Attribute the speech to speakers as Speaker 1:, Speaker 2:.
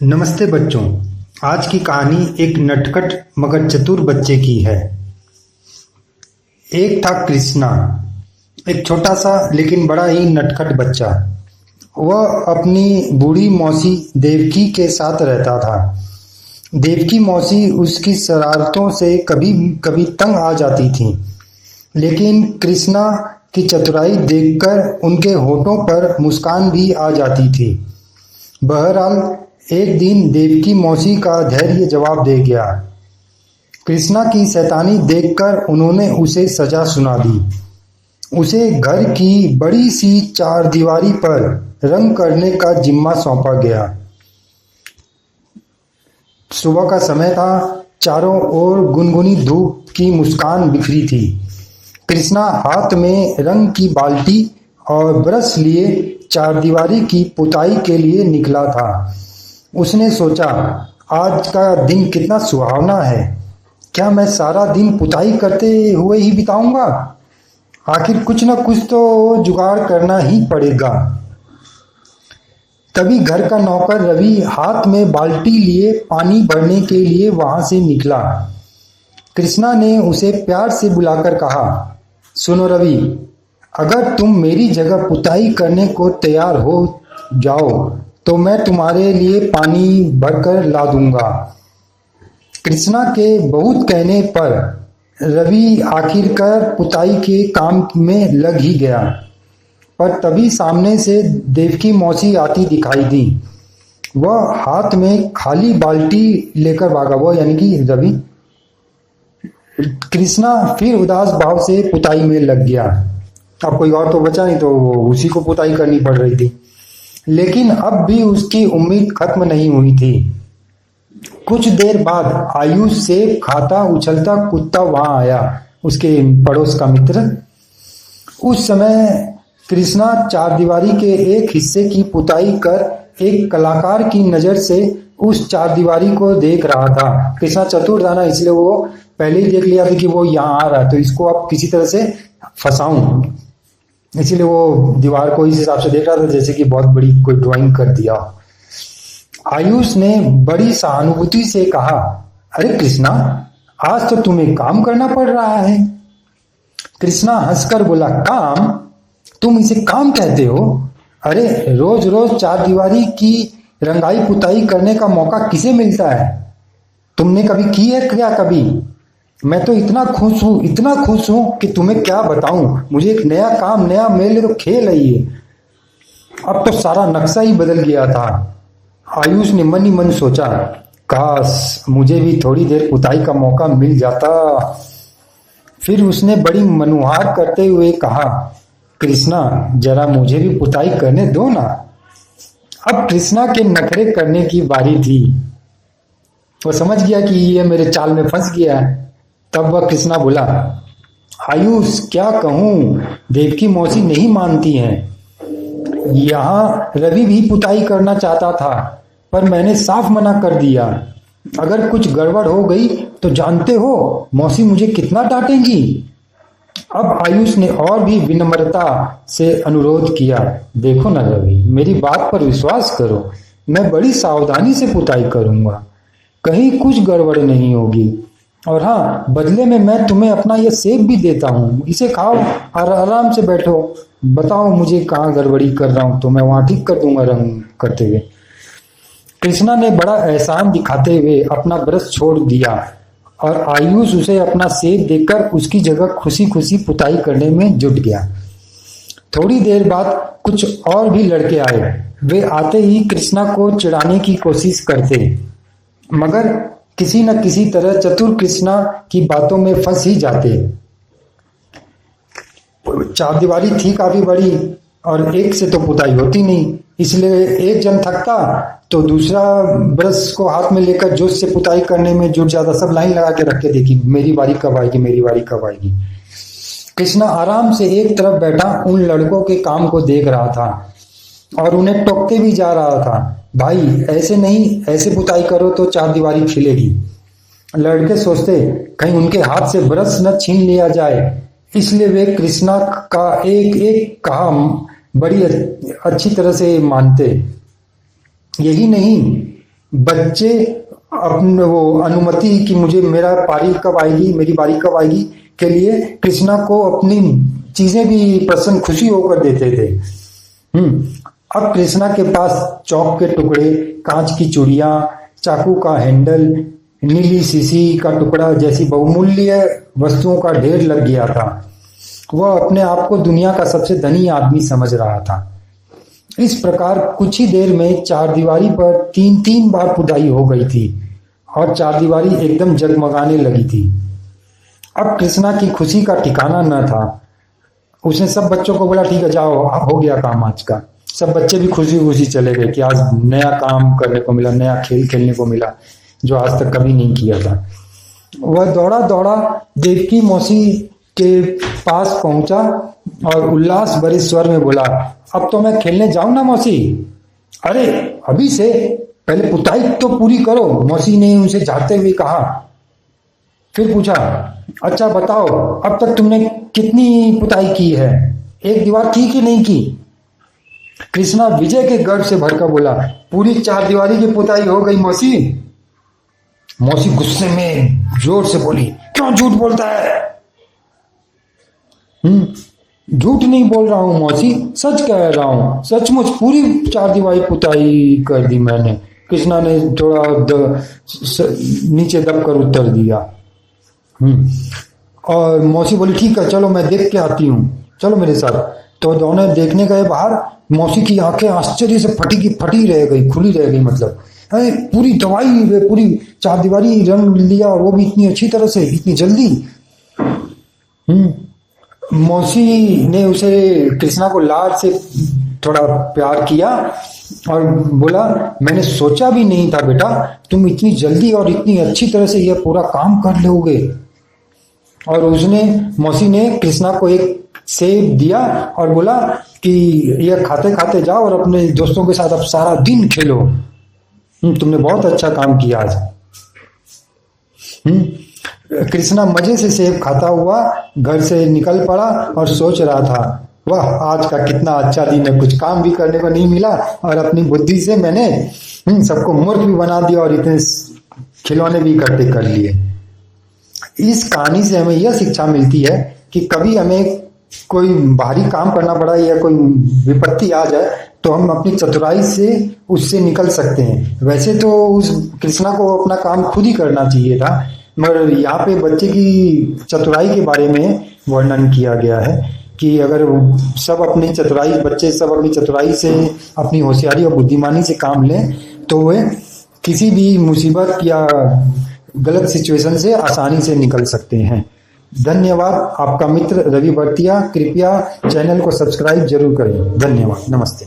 Speaker 1: नमस्ते बच्चों। आज की कहानी एक नटखट मगर चतुर बच्चे की है। एक था कृष्णा, एक छोटा सा लेकिन बड़ा ही नटखट बच्चा। वह अपनी बूढ़ी मौसी देवकी के साथ रहता था। देवकी मौसी उसकी शरारतों से कभी कभी तंग आ जाती थी, लेकिन कृष्णा की चतुराई देखकर उनके होठों पर मुस्कान भी आ जाती थी। बहरहाल एक दिन देवकी मौसी का धैर्य जवाब दे गया। कृष्णा की शैतानी देखकर उन्होंने उसे सजा सुना दी। उसे घर की बड़ी सी चारदीवारी पर रंग करने का जिम्मा सौंपा गया। सुबह का समय था। चारों ओर गुनगुनी धूप की मुस्कान बिखरी थी। कृष्णा हाथ में रंग की बाल्टी और ब्रश लिए चारदीवारी की पुताई के लिए निकला था। उसने सोचा, आज का दिन कितना सुहावना है। क्या मैं सारा दिन पुताई करते हुए ही बिताऊंगा? आखिर कुछ न कुछ तो जुगाड़ करना ही पड़ेगा। तभी घर का नौकर रवि हाथ में बाल्टी लिए पानी भरने के लिए वहां से निकला। कृष्णा ने उसे प्यार से बुलाकर कहा, सुनो रवि, अगर तुम मेरी जगह पुताई करने को तैयार हो जाओ तो मैं तुम्हारे लिए पानी भरकर ला दूंगा। कृष्णा के बहुत कहने पर रवि आखिरकार पुताई के काम में लग ही गया। पर तभी सामने से देवकी मौसी आती दिखाई दी। वह हाथ में खाली बाल्टी लेकर भागा। वह यानी कि रवि। कृष्णा फिर उदास भाव से पुताई में लग गया। अब कोई और तो बचा नहीं, तो उसी को पुताई करनी पड़ रही थी। लेकिन अब भी उसकी उम्मीद खत्म नहीं हुई थी। कुछ देर बाद आयुष से खाता उछलता कुत्ता वहां आया, उसके पड़ोस का मित्र। उस समय कृष्णा चारदीवारी के एक हिस्से की पुताई कर एक कलाकार की नजर से उस चारदीवारी को देख रहा था। कृष्णा चतुर था ना, इसलिए वो पहले ही देख लिया था कि वो यहाँ आ रहा है, तो इसको अब किसी तरह से फंसाऊं। इसीलिए वो दीवार को इस हिसाब से देख रहा था जैसे कि बहुत बड़ी कोई ड्राइंग कर दिया। आयुष ने बड़ी सहानुभूति से कहा, अरे कृष्णा, आज तो तुम्हें काम करना पड़ रहा है। कृष्णा हंसकर बोला, काम? तुम इसे काम कहते हो? अरे रोज रोज चारदीवारी की रंगाई पुताई करने का मौका किसे मिलता है? तुमने कभी की है क्या? कभी? मैं तो इतना खुश हूं कि तुम्हें क्या बताऊं। मुझे एक नया काम, नया मेले तो खेल है ये। अब तो सारा नक्शा ही बदल गया था। आयुष ने मन ही मन सोचा, काश मुझे भी थोड़ी देर पुताई का मौका मिल जाता। फिर उसने बड़ी मनुहार करते हुए कहा, कृष्णा, जरा मुझे भी पुताई करने दो ना। अब कृष्णा के नखरे करने की बारी थी। वो समझ गया कि ये मेरे चाल में फंस गया है। तब वह कृष्णा बोला, आयुष, क्या कहूं, देवकी मौसी नहीं मानती हैं। यहाँ रवि भी पुताई करना चाहता था, पर मैंने साफ मना कर दिया। अगर कुछ गड़बड़ हो गई तो जानते हो मौसी मुझे कितना डांटेंगी। अब आयुष ने और भी विनम्रता से अनुरोध किया, देखो ना रवि, मेरी बात पर विश्वास करो। मैं बड़ी सावधानी से पुताई करूंगा, कहीं कुछ गड़बड़ नहीं होगी। और हाँ, बदले में मैं तुम्हें अपना ये सेब भी देता हूँ, इसे खाओ और आराम से बैठो। बताओ मुझे कहाँ गड़बड़ी कर रहा हूँ तो मैं वहां ठीक कर दूंगा रंग करते हुए। कृष्णा ने बड़ा एहसान दिखाते हुए अपना ब्रश छोड़ दिया और आयुष उसे अपना सेब देकर उसकी जगह खुशी खुशी पुताई करने में जुट गया। थोड़ी देर बाद कुछ और भी लड़के आए। वे आते ही कृष्णा को चिढ़ाने की कोशिश करते, मगर किसी न किसी तरह चतुर कृष्णा की बातों में फंस ही जाते। चारदीवारी थी काफी बड़ी और एक से तो पुताई होती नहीं, इसलिए एक जन थकता तो दूसरा ब्रश को हाथ में लेकर जोश से पुताई करने में जुट जाता। सब लाइन लगा के रख के देखी, मेरी बारी कब आएगी, मेरी बारी कब आएगी। कृष्णा आराम से एक तरफ बैठा उन लड़कों के काम को देख रहा था और उन्हें टोकते भी जा रहा था, भाई ऐसे नहीं, ऐसे पुताई करो तो चारदीवारी खिलेगी। लड़के सोचते कहीं उनके हाथ से ब्रश न छीन लिया जाए, इसलिए वे कृष्णा का एक एक काम बड़ी अच्छी तरह से मानते। यही नहीं, बच्चे अपने वो अनुमति कि मुझे मेरा पारी कब आएगी, मेरी बारी कब आएगी के लिए कृष्णा को अपनी चीजें भी प्रसन्न खुशी होकर देते थे। अब कृष्णा के पास चौक के टुकड़े, कांच की चूड़ियां, चाकू का हैंडल, नीली शीशी का टुकड़ा जैसी बहुमूल्य वस्तुओं का ढेर लग गया था। वह अपने आप को दुनिया का सबसे धनी आदमी समझ रहा था। इस प्रकार कुछ ही देर में चारदीवारी पर 3 बार पुताई हो गई थी और चारदीवारी एकदम जगमगाने लगी थी। अब कृष्णा की खुशी का ठिकाना न था। उसने सब बच्चों को बोला, ठीक है जाओ, हो गया काम आज का। सब बच्चे भी खुशी खुशी चले गए कि आज नया काम करने को मिला, नया खेल खेलने को मिला जो आज तक कभी नहीं किया था। वह दौड़ा दौड़ा देवकी मौसी के पास पहुंचा और उल्लास भरे स्वर में बोला, अब तो मैं खेलने जाऊं ना मौसी? अरे अभी से, पहले पुताई तो पूरी करो, मौसी ने उसे झाड़ते हुए कहा। फिर पूछा, अच्छा बताओ अब तक तुमने कितनी पुताई की है? एक दीवार की कि नहीं की? कृष्णा विजय के गर्व से भरकर बोला, पूरी चारदीवारी की पुताई हो गई मौसी। मौसी गुस्से में जोर से बोली, क्यों झूठ बोलता है? झूठ नहीं बोल रहा हूं मौसी, सच कह रहा हूं, सचमुच पूरी चारदीवारी पुताई कर दी मैंने। कृष्णा ने थोड़ा नीचे दबकर उत्तर दिया। और मौसी बोली, ठीक है चलो मैं देख के आती हूँ, चलो मेरे साथ। तो दोनों देखने गए बाहर। मौसी की आंखें आश्चर्य से फटी रह गई, खुली रह गई। मतलब पूरी दवाई, पूरी चारदीवारी रंग लिया और वो भी इतनी अच्छी तरह से, इतनी जल्दी। मौसी ने उसे, कृष्णा को लाड से थोड़ा प्यार किया और बोला, मैंने सोचा भी नहीं था बेटा तुम इतनी जल्दी और इतनी अच्छी तरह से यह पूरा काम कर लोगे। और मौसी ने कृष्णा को एक सेब दिया और बोला कि यह खाते खाते जाओ और अपने दोस्तों के साथ अब सारा दिन खेलो। तुमने बहुत अच्छा काम किया आज। कृष्णा मजे से सेब खाता हुआ घर से निकल पड़ा और सोच रहा था, वाह आज का कितना अच्छा दिन है, कुछ काम भी करने को नहीं मिला और अपनी बुद्धि से मैंने सबको मूर्ख भी बना दिया और इतने खिलौने भी इकट्ठे कर लिए। इस कहानी से हमें यह शिक्षा मिलती है कि कभी हमें कोई भारी काम करना पड़ा या कोई विपत्ति आ जाए तो हम अपनी चतुराई से उससे निकल सकते हैं। वैसे तो उस कृष्णा को अपना काम खुद ही करना चाहिए था, मगर यहाँ पे बच्चे की चतुराई के बारे में वर्णन किया गया है कि अगर बच्चे सब अपनी चतुराई से, अपनी होशियारी और बुद्धिमानी से काम लें तो वे किसी भी मुसीबत या गलत सिचुएशन से आसानी से निकल सकते हैं। धन्यवाद। आपका मित्र रवि भरतिया। कृपया चैनल को सब्सक्राइब जरूर करें। धन्यवाद। नमस्ते।